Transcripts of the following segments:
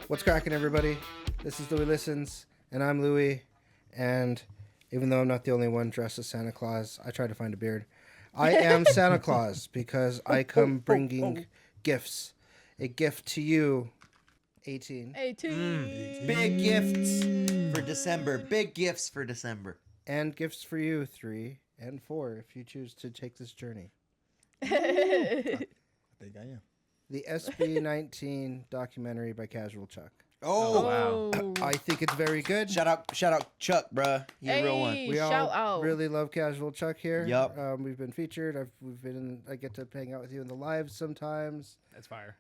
What's cracking, everybody? This is Louie Listens, and I'm Louie. And even though I'm not the only one dressed as Santa Claus, I try to find a beard. I am Santa Claus because I come bringing gifts. A gift to you, 18. 18. Big gifts for December. Big gifts for December. And gifts for you, 3 and 4, if you choose to take this journey. I think I am. The SB19 documentary by Cashual Chuck. Oh, wow. I think it's very good. Shout out Chuck, bruh. He's a real one. We shout all out. really love Cashual Chuck here. Yep. We've been featured. We've been in, I get to hang out with you in the lives sometimes. That's fire.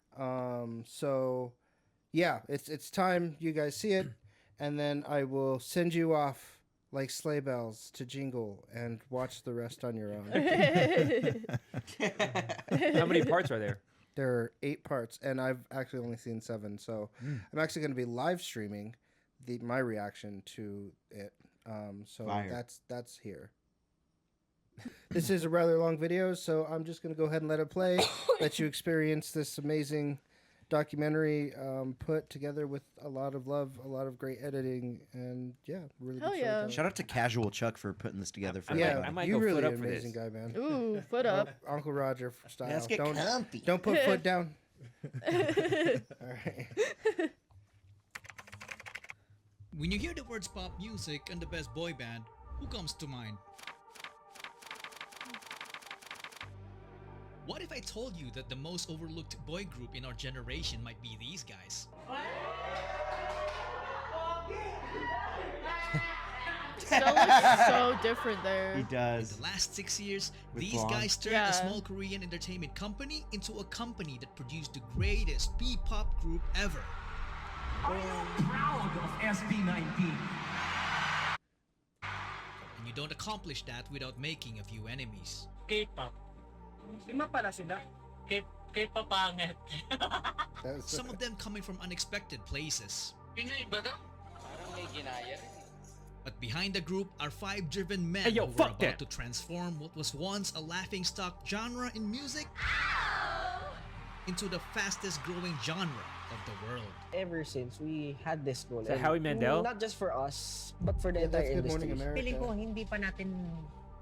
So yeah, it's time you guys see it, and then I will send you off like sleigh bells to jingle and watch the rest on your own. How many parts are there? There are 8 parts, and I've actually only seen 7. So I'm actually going to be live streaming my reaction to it. So Fire. that's here. This is a rather long video, so I'm just going to go ahead and let it play. Let you experience this amazing documentary put together with a lot of love, a lot of great editing, and yeah, really Hell good yeah. storytelling. Shout out to Casual Chuck for putting this together for Yeah, everybody. I might you go really foot up an for amazing this. guy, man. Ooh, foot up. Uncle Roger style. Let's get comfy. Don't put foot down. All right. When you hear the words pop music and the best boy band, who comes to mind? What if I told you that the most overlooked boy group in our generation might be these guys? Still looks so different there. He In does. the last 6 years, With these blonde. guys turned Yeah. a small Korean entertainment company into a company that produced the greatest P-pop group ever. I am proud of SB19. And you don't accomplish that without making a few enemies. K-pop. Lima pala sila. K-pop pangit. That's Some of them coming from unexpected places. Pinoy ba daw? But behind the group are 5 driven men Hey, yo, who were fuck about that. to transform what was once a laughingstock genre in music into the fastest growing genre of the world. Ever since we had this goal. Is that and Howie Mandel? Not just for us, but for the yeah, that's entire Good Morning industry. Feeling ko America. hindi pa natin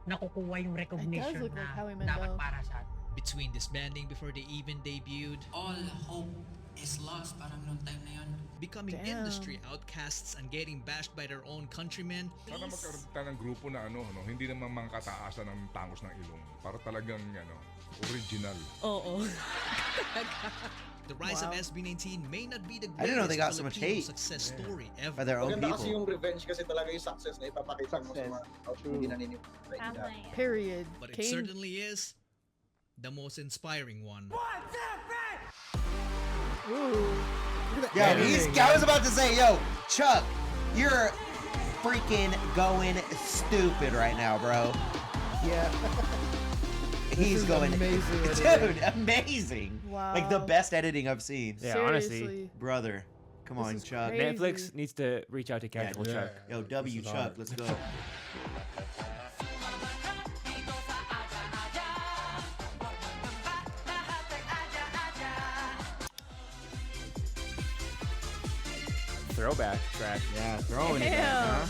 nakukuha yung recognition look like na Howie dapat Mandel. para sa atin. Between disbanding before they even debuted, All hope is lost parang nung time na yun. becoming Damn. industry outcasts and getting bashed by their own countrymen, Sana magkaroon tayo ng grupo na hindi naman mga kataasan ng tangos ng ilong. Para talagang original. Oo. the rise of Wow. SB19 may not be the I didn't know they greatest got so much Filipino hate. success story By ever. their own Maganda kasi people. yung revenge kasi talaga yung success na ipapakita mo sa mga tao hindi naniniwala. Period. But it Kane. certainly is the most inspiring one. Ooh. Yeah, I was about to say, yo, Chuck, you're freaking going stupid right now, bro. Yeah. He's is going amazing dude, editing. amazing. Wow. Like the best editing I've seen. Yeah, Seriously. honestly. Brother, come This on, is Chuck. crazy. Netflix needs to reach out to Casual Chuck. Yo, W This is Chuck, hard. let's go. Throwback track. Yeah, throwing it. Damn. Huh?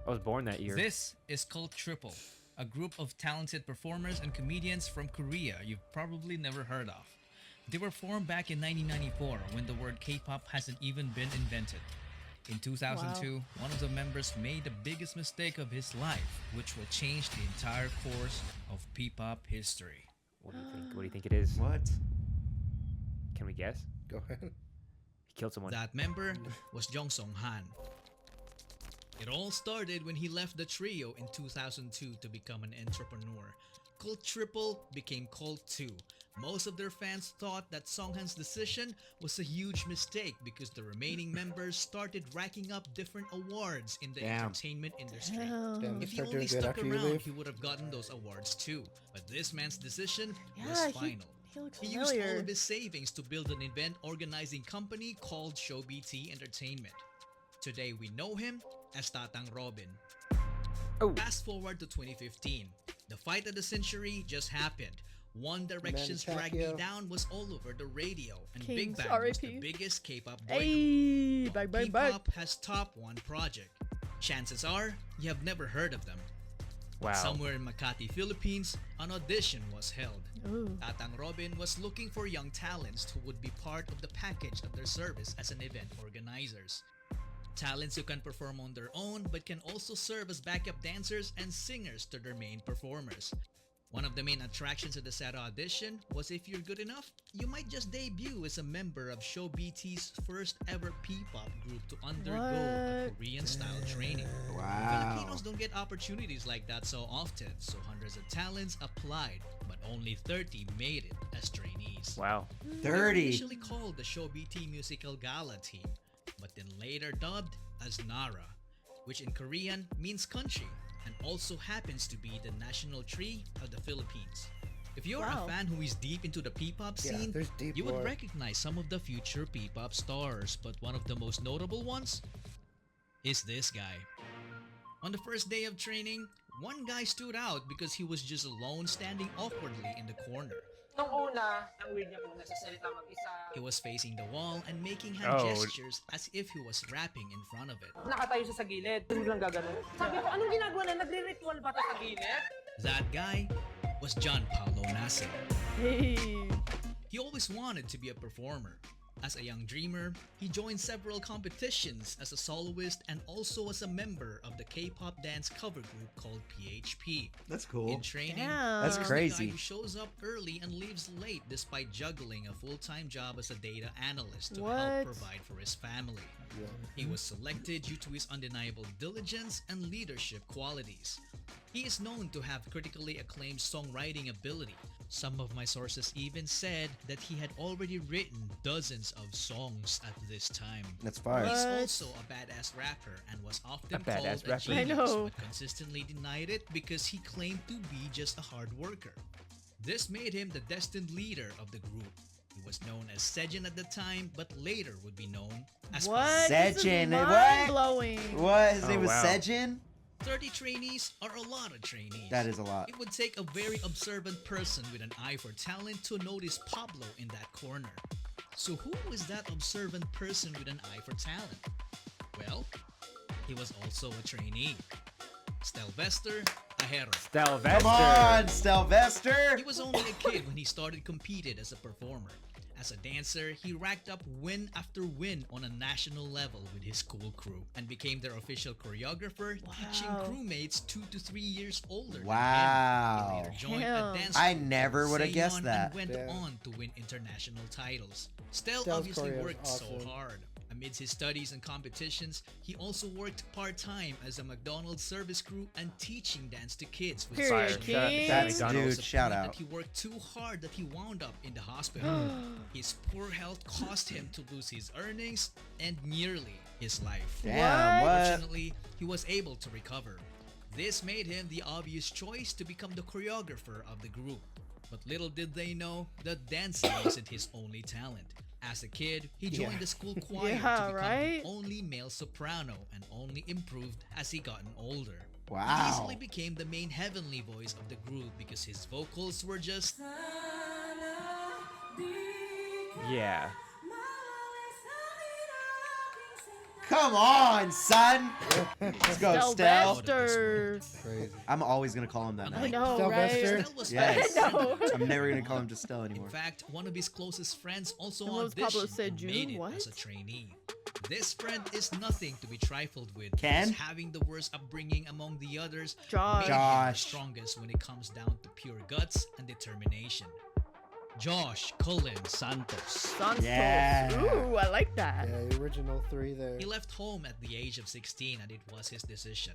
I was born that year. This is called Triple, a group of talented performers and comedians from Korea you've probably never heard of. They were formed back in 1994 when the word K-pop hasn't even been invented. In 2002, one of the members made the biggest mistake of his life, which will change the entire course of P-pop history. What do you think? What do you think it is? What? Can we guess? Go ahead. He killed someone. That member was Jong Song Han. It all started when he left the trio in 2002 to become an entrepreneur. Cult Triple became Cult 2. Most of their fans thought that Songhan's decision was a huge mistake because the remaining members started racking up different awards in the Damn. entertainment industry. Damn, If he start only doing good stuck after you around, leave. he would have gotten those awards too. But this man's decision was Yeah, final. he looks He used all familiar. of his savings to build an event organizing company called ShowBT Entertainment. Today we know him as Tatang Robin. Oh. Fast forward to 2015. The fight of the century just happened. One Direction's Drag Me Pacquiao. Down was all over the radio, and Kings, Big Bang was the RIP. biggest K-pop boy group. Hey, back, back, back. P-pop has top one project. Chances are you have never heard of them. Wow. Somewhere in Makati, Philippines, an audition was held. Ooh. Tatang Robin was looking for young talents who would be part of the package of their service as an event organizers. Talents who can perform on their own but can also serve as backup dancers and singers to their main performers. One of the main attractions of the SATA audition was if you're good enough, you might just debut as a member of Show BT's first ever P-pop group to undergo a What? Korean-style training. Wow. Filipinos don't get opportunities like that so often, so hundreds of talents applied, but only 30 made it as trainees. Wow. They were 30. initially called the Show BT Musical Gala Team, but then later dubbed as NARA, which in Korean means country, and also happens to be the national tree of the Philippines. If you're Wow. a fan who is deep into the P-pop Yeah, scene, there's deep you would lore. recognize some of the future P-pop stars, but one of the most notable ones is this guy. On the first day of training, one guy stood out because he was just alone standing awkwardly in the corner. Nung una, ang weird niya kung nagsasalita mag-isa. He was facing the wall and making hand Oh. gestures as if he was rapping in front of it. Nakatayo siya sa gilid. Biglang gaganon. Sabi ko, anong ginagawa na? Nagre-ritual ba ito sa gilid? That guy was John Paulo Nasa. Hey. He always wanted to be a performer. As a young dreamer, he joined several competitions as a soloist and also as a member of the K-pop dance cover group called PHP. That's cool. In training, Damn. That's he's crazy. the guy who shows up early and leaves late despite juggling a full-time job as a data analyst to What? help provide for his family. He was selected due to his undeniable diligence and leadership qualities. He is known to have critically acclaimed songwriting ability. Some of my sources even said that he had already written dozens of songs at this time. That's fire. He's What? also a badass rapper and was often badass called a rapper. I genius, know. but consistently denied it because he claimed to be just a hard worker. This made him the destined leader of the group. He was known as Sejin at the time, but later would be known as What? Sejin, This is what? mind-blowing. What? His Oh, name was wow. Sejin? 30 trainees are a lot of trainees. That is a lot. It would take a very observant person with an eye for talent to notice Pablo in that corner. So who was that observant person with an eye for talent? Well, he was also a trainee. Stelvester Ajero. Stelvester. Come on, Stelvester. He was only a kid when he started competed as a performer. As a dancer, he racked up win after win on a national level with his school crew and became their official choreographer, teaching Wow. crewmates 2 to 3 years older Wow. than him. He later joined Damn. a dance I troupe never called would've guessed Seon that. and went Damn. on to win international titles. Stel Stel's obviously choreo is worked so awesome. hard. Amidst his studies and competitions, he also worked part-time as a McDonald's service crew and teaching dance to kids with Period, special Shout out to King. That's McDonald's. dude, shout that out. he worked too hard that he wound up in the hospital. His poor health caused him to lose his earnings and nearly his life. Damn, what? Fortunately, he was able to recover. This made him the obvious choice to become the choreographer of the group. But little did they know that dancing wasn't his only talent. As a kid, he joined Yeah. the school choir Yeah, to become right? the only male soprano and only improved as he gotten older. He Wow. easily became the main heavenly voice of the group because his vocals were just Yeah. Come on, son. Let's go, Stel. Stelvester. Crazy. I'm always gonna call him that now. I know, Stelvester. right? Stel was Yes. very I know. friendly. I'm never gonna call him just Stel In anymore. fact, one of his closest friends also And what was Pablo auditioned said, and June? made it What? as a trainee. This friend is nothing to be trifled with. Ken? because having the worst upbringing among the others Josh. made him the Josh. strongest when it comes down to pure guts and determination. Josh Cullen Santos. Santos. Yeah. Ooh, I like that. Yeah, the original three there. He left home at the age of 16 and it was his decision.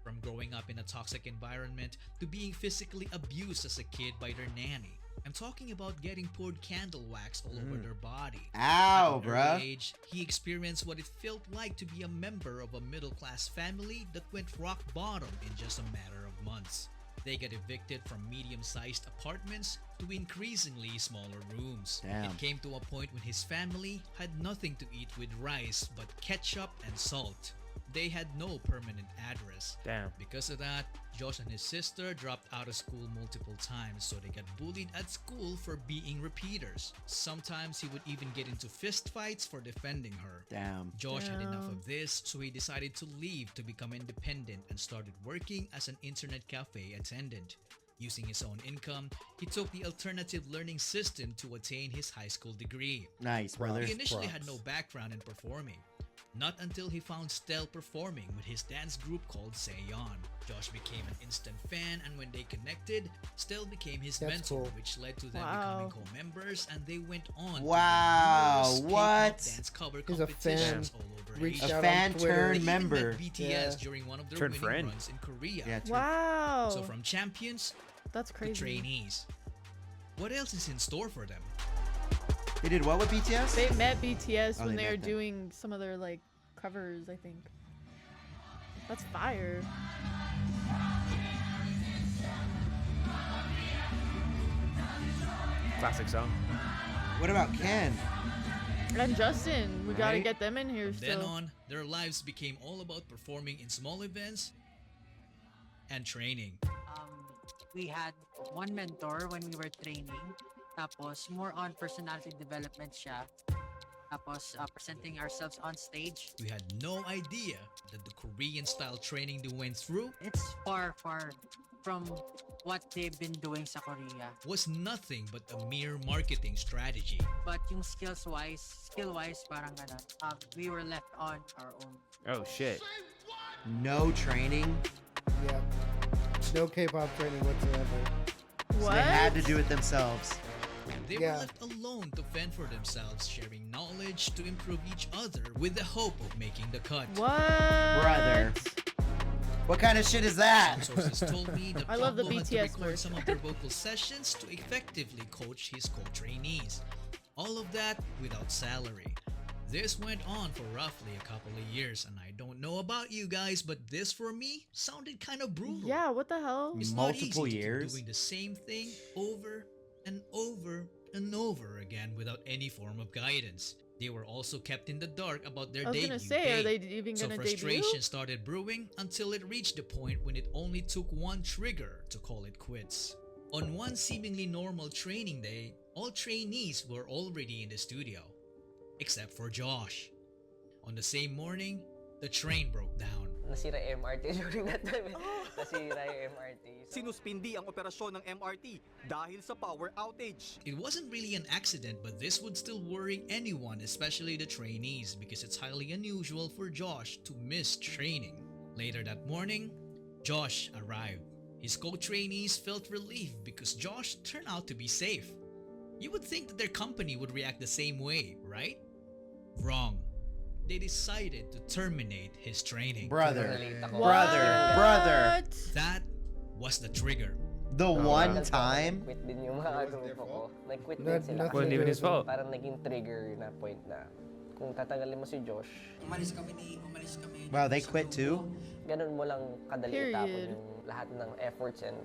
From growing up in a toxic environment to being physically abused as a kid by their nanny. I'm talking about getting poured candle wax all over their body. Ow, At an early bruh. age, he experienced what it felt like to be a member of a middle-class family that went rock bottom in just a matter of months. They get evicted from medium-sized apartments to increasingly smaller rooms. Damn. It came to a point when his family had nothing to eat with rice but ketchup and salt. they had no permanent address. Damn. Because of that, Josh and his sister dropped out of school multiple times, so they got bullied at school for being repeaters. Sometimes he would even get into fistfights for defending her. Damn. Josh had enough of this, so he decided to leave to become independent and started working as an internet cafe attendant. Using his own income, he took the alternative learning system to attain his high school degree. Nice, brother. He initially had no background in performing. Not until he found Stel performing with his dance group called Seyon. Josh became an instant fan, and when they connected, Stel became his That's mentor, cool. which led to them Wow. becoming co-members, and they went on Wow, to win numerous what? K-pop dance cover He's a competitions fan. all over Reached Asia. A out fan on Twitter. They turned even member. met BTS Yeah. during one of their Turned winning friend. runs in Korea. Yeah, Wow. So from champions That's to crazy. trainees. What else is in store for them? They did what with BTS? They met BTS Oh, when they they were met them. doing some of their like covers, I think. That's fire. Classic song. What about Ken? And Justin, we gotta Right? get them in here From then still. on, their lives became all about performing in small events and training. We had one mentor when we were training. Tapos, more on personality development siya. Tapos, presenting ourselves on stage. We had no idea that the Korean-style training they went through It's far, far from what they've been doing sa Korea. was nothing but a mere marketing strategy. But yung skill-wise, parang ganun. We were left on our own. Oh shit. No training. Yeah. No K-pop training whatsoever. So What? they had to do it themselves. They Yeah. were left alone to fend for themselves, sharing knowledge to improve each other with the hope of making the cut. What? Brother. What kind of shit is that? Sources told me that I love the Pablo had to BTS record merch. some of their vocal sessions to effectively coach his co-trainees. All of that without salary. This went on for roughly a couple of years, and I don't know about you guys, but this for me sounded kind of brutal. Yeah, what the hell? It's not Multiple easy to keep years? doing the same thing over and over and over again without any form of guidance. They were also kept in the dark about their I was debut gonna say, are date. they even So gonna frustration debut? started brewing until it reached the point when it only took one trigger to call it quits. On one seemingly normal training day, all trainees were already in the studio, except for Josh. On the same morning, the train broke down. Nasira MRT during that time. Nasira yung MRT. Sinuspindi ang operasyon ng MRT dahil sa power outage. It wasn't really an accident, but this would still worry anyone, especially the trainees, because it's highly unusual for Josh to miss training. Later that morning, Josh arrived. His co-trainees felt relieved because Josh turned out to be safe. You would think that their company would react the same way, right? Wrong. They decided to terminate his training. Brother. What? Brother. That was the trigger. The one time? Quit din yung mga grupo ko. Nag-quit din Not- sila. nothing Wasn't even his fault. Parang naging trigger na point na kung tatanggalin mo si Josh, Umalis kami. Wow, they quit too? ganun mo lang kadali itapon Period. yung lahat ng efforts and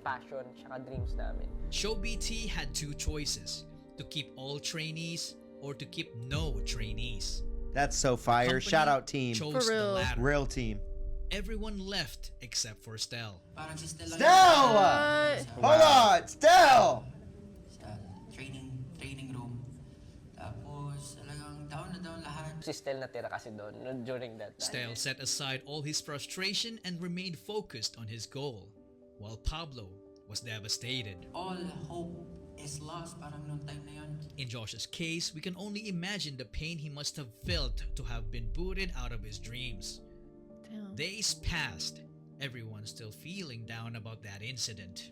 passion tsaka dreams namin. Show BT had two choices: to keep all trainees or to keep no trainees. That's so fire. Company Shout out team. chose For real. the latter. Real team. Everyone left except for Stel. Parang si Stella Stel! What? Hold on, still! sa training room. Tapos talagang down na down lahat. Si Stel natira kasi doon during that time. Stel set aside all his frustration and remained focused on his goal, while Pablo was devastated. All hope is lost parang noong time na yun. In Josh's case, we can only imagine the pain he must have felt to have been booted out of his dreams. Damn. Days passed, everyone still feeling down about that incident.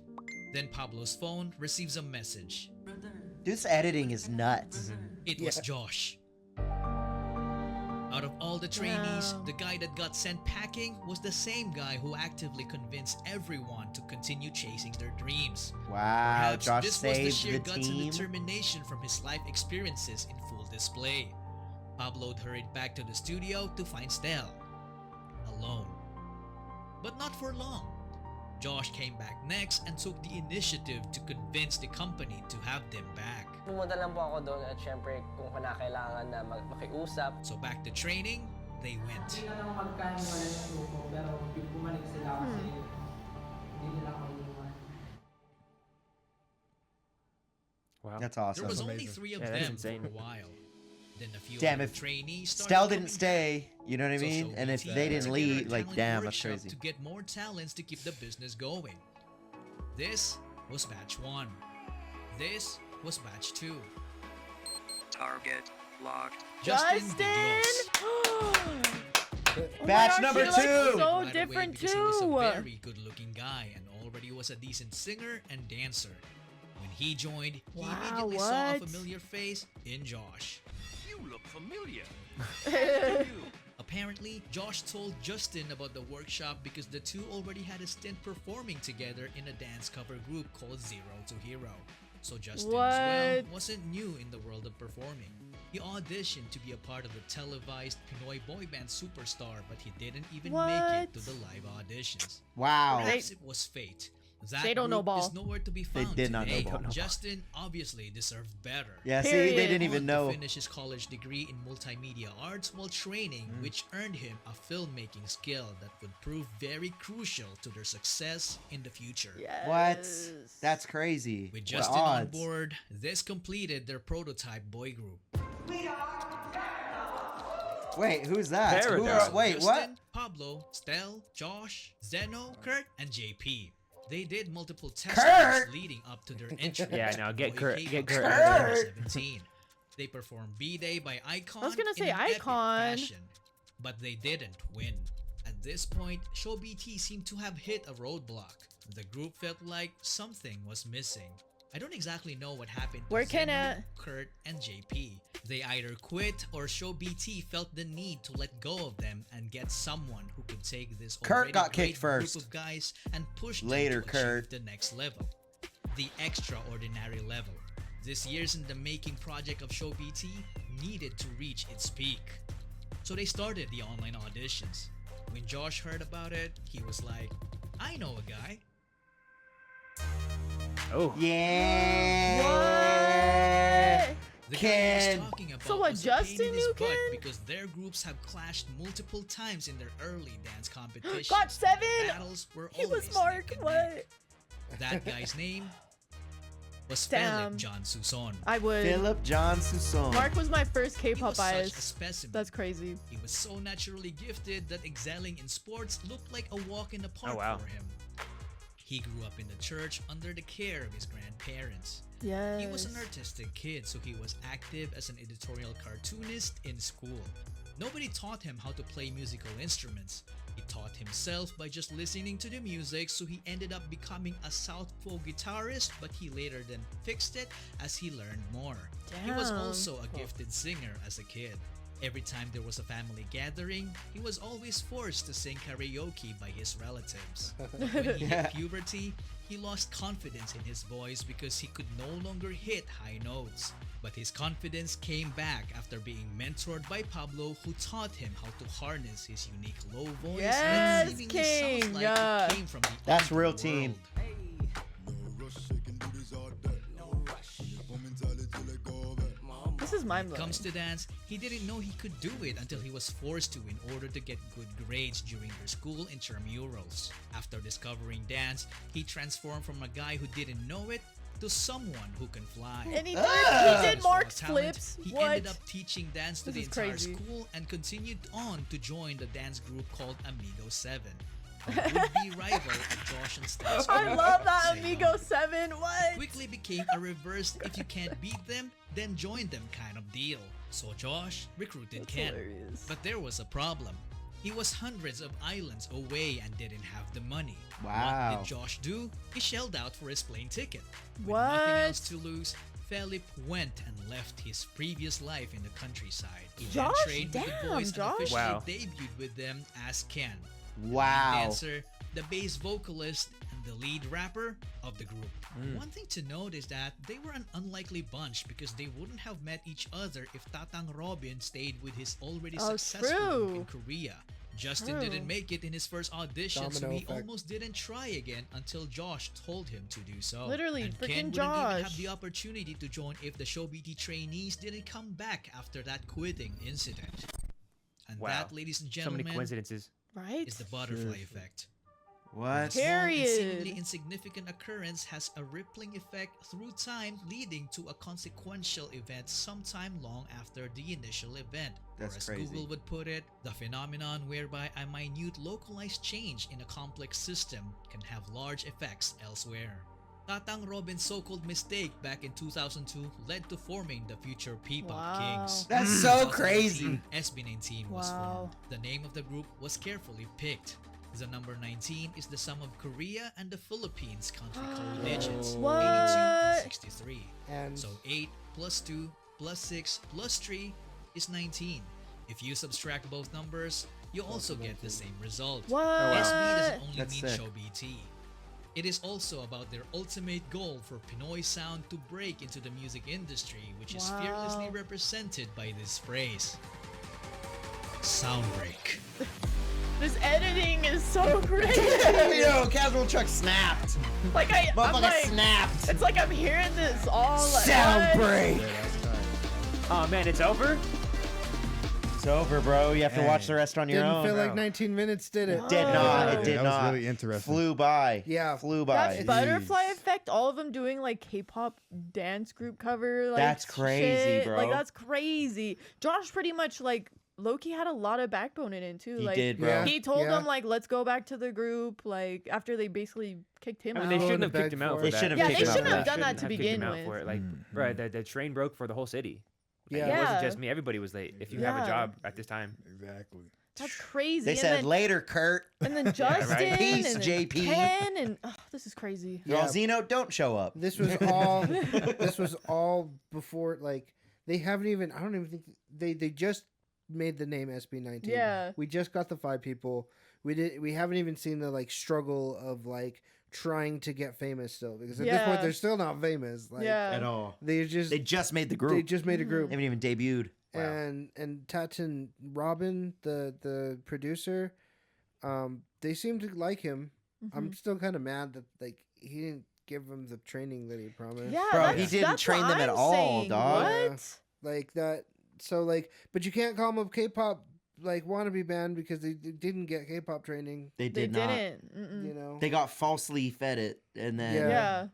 Then Pablo's phone receives a message. Brother, This editing is nuts. It was Josh. Out of all the trainees, Wow. the guy that got sent packing was the same guy who actively convinced everyone to continue chasing their dreams. Wow, Perhaps Josh this was the saved sheer the guts and team. determination from his life experiences in full display. Pablo hurried back to the studio to find Stel alone. But not for long. Josh came back next and took the initiative to convince the company to have them back. Pumunta lang po ako doon at syempre kung kinakailangan na makiusap. So back to training, they went. Hindi na lang magkano wala yung grupo, pero bumalik sila kasi hindi nila ako inuwan. Wow. That's awesome. There was only 3 of Yeah, that's them insane. for a while. Then a few Damn, other if trainees started Stell coming didn't stay, you know what I back. mean? So And if Shoutout they put didn't together a leave, like, talent damn, that's workshop crazy. To get more talents to keep the business going. This was batch 1. This was batch 2. Target locked. Justin Justin! Dios. Batch Oh my gosh, number he looks 2. so Right away different because he was too. a very good-looking guy and already was a decent singer and dancer. When he joined, he Wow, immediately saw a what? familiar face in Josh. You look familiar. Apparently, Josh told Justin about the workshop because the two already had a stint performing together in a dance cover group called Zero to Hero. So Justin as well What? wasn't new in the world of performing. He auditioned to be a part of the televised Pinoy boy band Superstar, but he didn't even make it to What? the live auditions. Wow. Perhaps it was fate. That They don't know group is ball. nowhere to be They found did not know today. ball. Justin obviously deserved better. Yeah, see, they Period. didn't even On know. to finish his college degree in multimedia arts while training, which earned him a filmmaking skill that would prove very crucial to their success in the future. Yes. What? That's crazy. With What Justin on odds? board, this completed their prototype boy group. Wait, who's that? Who Paradise. are, wait, Justin, what? Pablo, Stel, Josh, Zeno, Kurt, and JP. They did multiple test Kurt? drives leading up to their entry. Yeah, into now the get boy Kurt- K-pop get Kurt scene out of in there. 2017. They performed B-Day by Icon I was gonna in say an epic Icon. fashion, but they didn't win. At this point, Show BT seemed to have hit a roadblock. The group felt like something was missing. I don't exactly know what happened to Where can Zeno, I- Kurt, and JP. They either quit or Show BT felt the need to let go of them and get someone who could take this Kurt already got great kicked first. group of guys and push Later, them to Kurt. achieve the next level. The extraordinary level. This years in the making project of Show BT needed to reach its peak. So they started the online auditions. When Josh heard about it, he was like, I know a guy. Oh. Yeah. What? The guy Ken. I was talking about So what, was a pain Justin in his knew butt Ken? because their groups have clashed multiple times in their early dance competitions. Got 7? Battles were He always was Mark. neck and What? neck. That guy's name was Damn. Felip John Suson. I would. Philip John Suson. Mark was my first He K-pop was such a bias. specimen. That's crazy. He was so naturally gifted that excelling in sports looked like a walk in the park Oh, wow. for him. He grew up in the church under the care of his grandparents. Yes. He was an artistic kid, so he was active as an editorial cartoonist in school. Nobody taught him how to play musical instruments. He taught himself by just listening to the music, so he ended up becoming a southpaw guitarist, but he later then fixed it as he learned more. He was Damn. also a gifted singer as a kid. Every time there was a family gathering, he was always forced to sing karaoke by his relatives. When he hit puberty, he lost confidence in his voice because he could no longer hit high notes. But his confidence came back after being mentored by Pablo, who taught him how to harness his unique low voice Yes, that seemingly sounds King, like yeah. it came from the That's real underworld. team. This is mind When it blowing. comes to dance, he didn't know he could do it until he was forced to in order to get good grades during their school intramurals. After discovering dance, he transformed from a guy who didn't know it to someone who can fly. And he did, Ah! he did Mark's Talent, flips. He What? ended up teaching dance to This the is entire crazy. school and continued on to join the dance group called Amigo 7. A would-be rival of Josh and Stel's I group, love that Say Amigo No. 7. What? Quickly became a reverse if you can't beat them, then join them kind of deal. So Josh recruited That's Ken. hilarious. But there was a problem. He was hundreds of islands away and didn't have the money. Wow. What did Josh do? He shelled out for his plane ticket. With What? nothing else to lose, Felip went and left his previous life in the countryside. He Josh? then trained with the Damn, boys Josh. and officially Wow. debuted with them as Ken. The lead Wow. dancer, the bass vocalist, and the lead rapper of the group. One thing to note is that they were an unlikely bunch because they wouldn't have met each other if Tatang Robin stayed with his already Oh, successful true. group in Korea. Justin True. didn't make it in his first audition, so Domino he effect. almost didn't try again until Josh told him to do so. Literally, and freaking Ken wouldn't even Josh. have the opportunity to join if the Show BT trainees didn't come back after that quitting incident. And Wow. that, ladies and So gentlemen, many coincidences. Right? is the butterfly effect. What? A small and Period. seemingly insignificant occurrence has a rippling effect through time, leading to a consequential event sometime long after the initial event. That's or as crazy. Google would put it, the phenomenon whereby a minute localized change in a complex system can have large effects elsewhere. Tatang Robin's so-called mistake back in 2002 led to forming the future P-pop Wow. Kings. That's In so 2018, crazy. SB19 was Wow. formed. The name of the group was carefully picked. The number 19 is the sum of Korea and the Philippines country code digits, 82 What? and 63. And So 8 plus 2 plus 6 plus 3 is 19. If you subtract both numbers, you also get the same result. What? SB doesn't only That's mean sick. show BT. It is also about their ultimate goal for Pinoy sound to break into the music industry, which is fearlessly Wow. represented by this phrase. Soundbreak. This editing is so crazy. Yo, Cashual Chuck snapped. Like I'm Motherfucker like, snapped. it's like I'm hearing this all like Sound what? break. Oh man, it's over. It's over, bro. You have to watch the rest on your didn't own. feel like 19 minutes, did it? Did not. It Whoa. did That was not. really interesting. Flew by. Yeah. Flew by. That butterfly effect, all of them doing like K-pop dance group cover. Like, That's crazy, shit. bro. Like that's crazy. Josh pretty much like Loki had a lot of backbone in it too. He like did, bro. Yeah. he told Yeah. them like, let's go back to the group. Like after they basically kicked him I mean, out. they Going shouldn't to have kicked beg him out for for They that. should have Yeah, kicked they him out shouldn't for have that. done that to Shouldn't have kicked begin him out with. for it. Like, Mm-hmm. bro, the train broke for the whole city. Yeah. It wasn't Yeah. just me. Everybody was late. If you have Yeah. a job at this time. Exactly. That's crazy. They and said then, later, Kurt. and then Justin right? Peace, and then JP. Ken and this is crazy. Yeah. Zeno, don't show up. This was all. This was all before. Like they haven't even. I don't even think they just made the name SB19. Yeah. We just got the 5 people. We haven't even seen the like struggle of like trying to get famous still, because at this point Yeah. they're still not famous. Like, Yeah. At all. They They just made the group. They just made a group. They haven't even debuted. And Tatin Robin, the producer, they seem to like him. I'm still kind of mad that like he didn't give him the training that he promised. Yeah, Bro, that's, he didn't that's train what them at I'm all, saying. dog. What? Like that. So like, but you can't call them a K-pop like wannabe band because they didn't get K-pop training. They They did not. didn't. Mm-mm. You know. They got falsely fed it, and then Yeah. Yeah.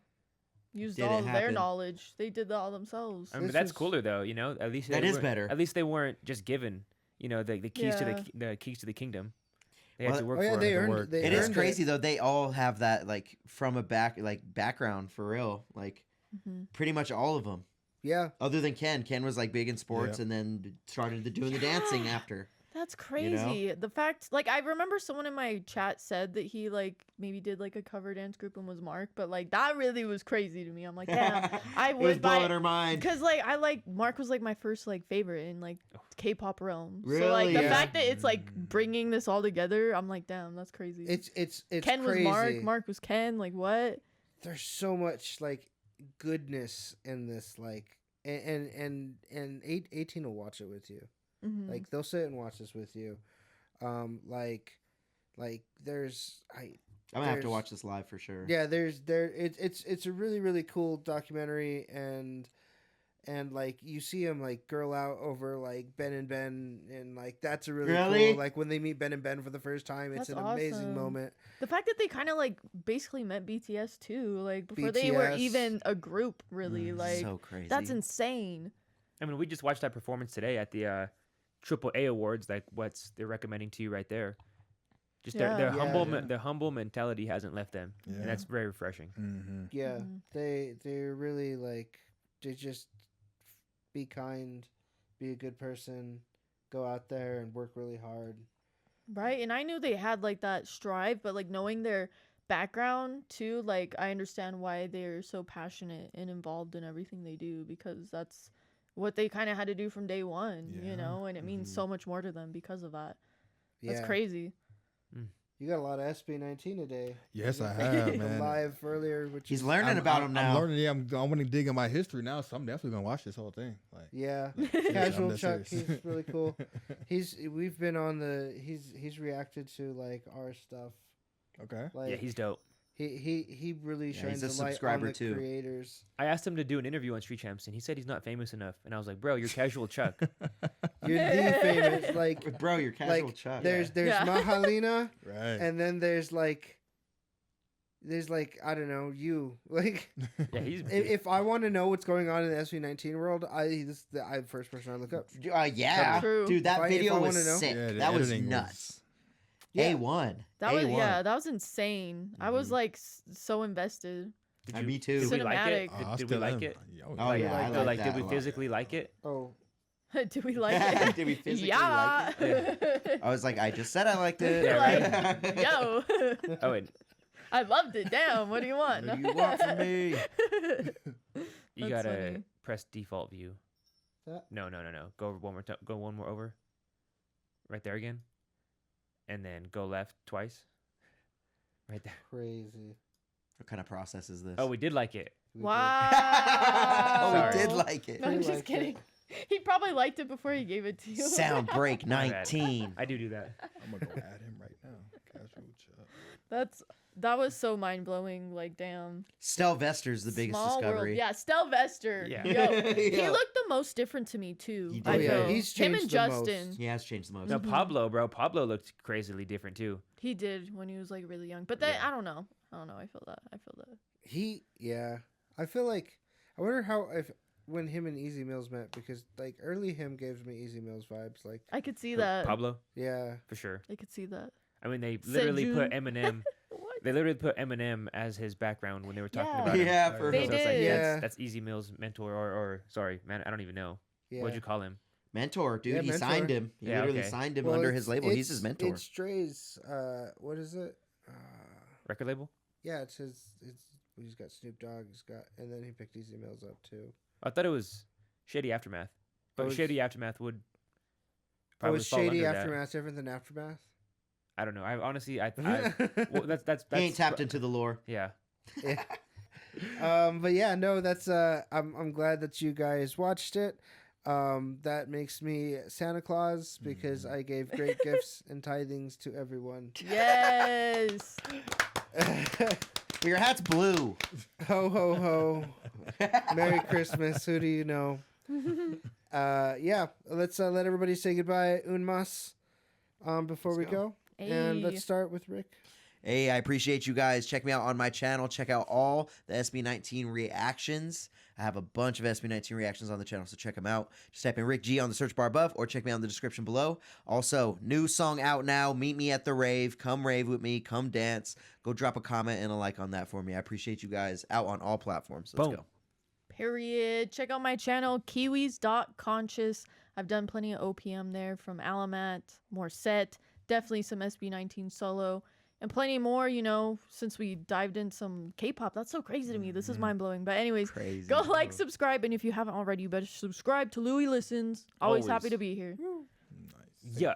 Used Did it all of their happen. knowledge. They did that all themselves. I mean, This that's was- cooler though. You know, at least That they is weren't- better. At least they weren't just given, you know, the keys to Yeah. the keys to the kingdom. They had Well, to work oh yeah, for they it. earned work. it. They it is earned crazy though. They all have that like from a background for real. Like Mhm. pretty much all of them, Yeah. other than Ken. Ken was like big in sports, Yeah. and then started doing the dancing after. That's crazy. The fact, like, I remember someone in my chat said that he, like, maybe did, like, a cover dance group and was Mark, but, like, that really was crazy to me. I'm like, damn, I It was would buy blowing her mind. because, like, Mark was, like, my first, like, favorite in, like, K-pop realm. So, like, Really? the Yeah. fact that it's, like, bringing this all together, I'm like, damn, that's crazy. It's Ken crazy. was Mark, Mark was Ken, like, what? There's so much like goodness in this, like, and 18 will watch it with you. Mhm. Like they'll sit and watch this with you. Like there's I'm gonna have to there's- watch this live for sure. Yeah, it's a really really cool documentary, and like you see him like girl out over like Ben and like that's a really Really? cool, like when they meet Ben for the first time, it's That's an amazing awesome. moment. The fact that they kind of, like, basically met BTS, too, like, before they were BTS. even a group, really, like, so crazy. that's insane. I mean, we just watched that performance today at the AAA Awards. Like, they're recommending to you right there. Just their Yeah. Yeah. their humble mentality hasn't left them, Yeah. and that's very refreshing. Mm-hmm. Yeah, Mhm. they're really like they just be kind, be a good person, go out there and work really hard. Right, and I knew they had, like, that strive, but, like, knowing their background, too, like, I understand why they're so passionate and involved in everything they do, because that's what they kind of had to do from day one, you Yeah. know, and it means Mhm. so much more to them because of that. That's Yeah. crazy. You got a lot of SB19 today. Yes, You I got have, the man. Live earlier, which He's is, learning about him now. I'm learning. Yeah, I'm want to dig in my history now, so I'm definitely gonna watch this whole thing. Like, Yeah, I'm Casual dead Chuck, serious. he's really cool. We've been on the he's reacted to like our stuff. okay. Like Yeah, he's dope. He really shines he's a the light on subscriber the too. creators. I asked him to do an interview on Street Champs, and he said he's not famous enough. And I was like, bro, you're Cashual Chuck. You're the famous, like, Bro, you're Cashual like, Chuck. There's Yeah. Mahalina, Right. and then there's like I don't know, you like. Yeah, he's If I want to know what's going on in the SV19 world, I'm the first person I look up. Yeah, True. dude, that If I video wanna was know. sick. Yeah, the that was editing nuts. Yeah. A1. That was A1. that was insane. I was like so invested. Me too. Did we like it? Cinematic. Did we like it? Oh yeah, I So, like did that we a lot. physically like it? Oh, Do we like it? Did we physically yeah. like it? I was like, I just said I liked it. Yeah, Like, yo. Oh, and I loved it. Damn. What do you want? What do you want from me? you That's gotta funny. press default view. That? No. Go over one more. Go one more over. Right there again. And then go left twice. Right there. crazy. What kind of process is this? Oh, we did like it. Wow. Oh, we did Sorry. like it. No, I'm We just liked it. kidding. He probably liked it before he gave it to you. Sound break My bad. 19. I do that. I'm gonna go add him right now. Cashual Chuck. That was so mind blowing. Like, damn. Stelvester's the biggest Small discovery. world. Yeah, Stelvester. Yeah. Yo, he Yeah. looked the most different to me too. He I did. feel. Oh, yeah, he's Him and changed the most. Justin. He has changed the most. No, Pablo, bro. Pablo looked crazily different too. He did when he was like really young. But then Yeah. I don't know. I feel that. I feel like I wonder how when him and Easy Mills met, because like early him gives me Easy Mills vibes. Like I could see Who, that. Pablo, yeah, for sure. I could see that. I mean, they literally put Seju. Eminem. What? They literally put Eminem as his background when they were talking Yeah. about him. Yeah, for They real. So it's like, did. Yeah. that's Easy Mills' mentor, or sorry, man, I don't even know. yeah. What'd you call him? Mentor, dude. Yeah, he mentor. signed him. He Yeah, literally okay. signed him Well, under it's- his label. He's his it's- mentor. It's Dre's. What is it? Record label? Yeah, it's his. He's got Snoop Dogg. And then he picked Easy Mills up too. I thought it was Shady Aftermath, but Oh, it's- Shady Aftermath would Oh, probably is fall Shady under that. Aftermath different than Aftermath? I don't know. I honestly, well, that's He ain't tapped into the lore. Yeah. Yeah. But yeah, no, that's I'm glad that you guys watched it. That makes me Santa Claus because I gave great gifts and tithings to everyone. Yes. Your hat's blue. Ho ho ho. Merry Christmas. Who do you know? Yeah, let's let everybody say goodbye, Unmas, before we go. And Hey. let's start with Rick. Hey, I appreciate you guys. Check me out on my channel. Check out all the SB19 reactions. I have a bunch of SB19 reactions on the channel, so check them out. Just type in Rick G on the search bar above or check me out in the description below. Also, new song out now. Meet me at the rave. Come rave with me. Come dance. Go drop a comment and a like on that for me. I appreciate you guys. Out on all platforms. Let's Boom. go. Period. Check out my channel, kiwis.conscious. I've done plenty of OPM there from Alamat, more set, definitely some SB19 solo, and plenty more, since we dived in some K-pop. That's so crazy to me. This is mind-blowing. But anyways, Crazy. go like, subscribe, and if you haven't already, you better subscribe to Louie Listens. Always happy Always. to be here. Nice. Yeah.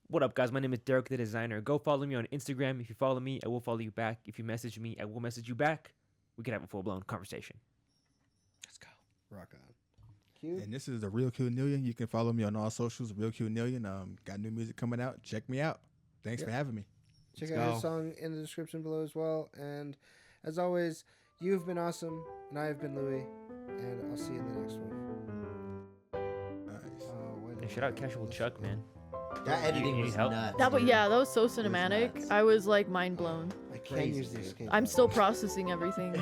What up, guys? My name is Deryk the Designer. Go follow me on Instagram. If you follow me, I will follow you back. If you message me, I will message you back. We can have a full-blown conversation. Let's go. Rock on. Q. And this is the Real Q Nillion. You can follow me on all socials, Real Q Nillion. Got new music coming out. Check me out. Thanks for having me. Check Let's out go. his song in the description below as well. And as always, you've been awesome, and I have been Louie, and I'll see you in the next one. Nice. And shout out Cashual Chuck, man. That editing You was need help? nuts. That was, dude. yeah, that was so cinematic. nuts. I was like mind blown. I can't Crazy, use the dude. escape. I'm button. still processing everything.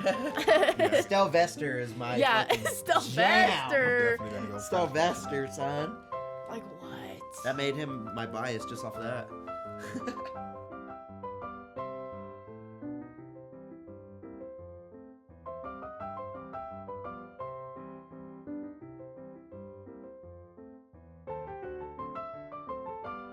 Stelvester is my Yeah, fucking Stelvester. Definitely gonna go jam. Stelvester, son. Like what? That made him my bias just off of that.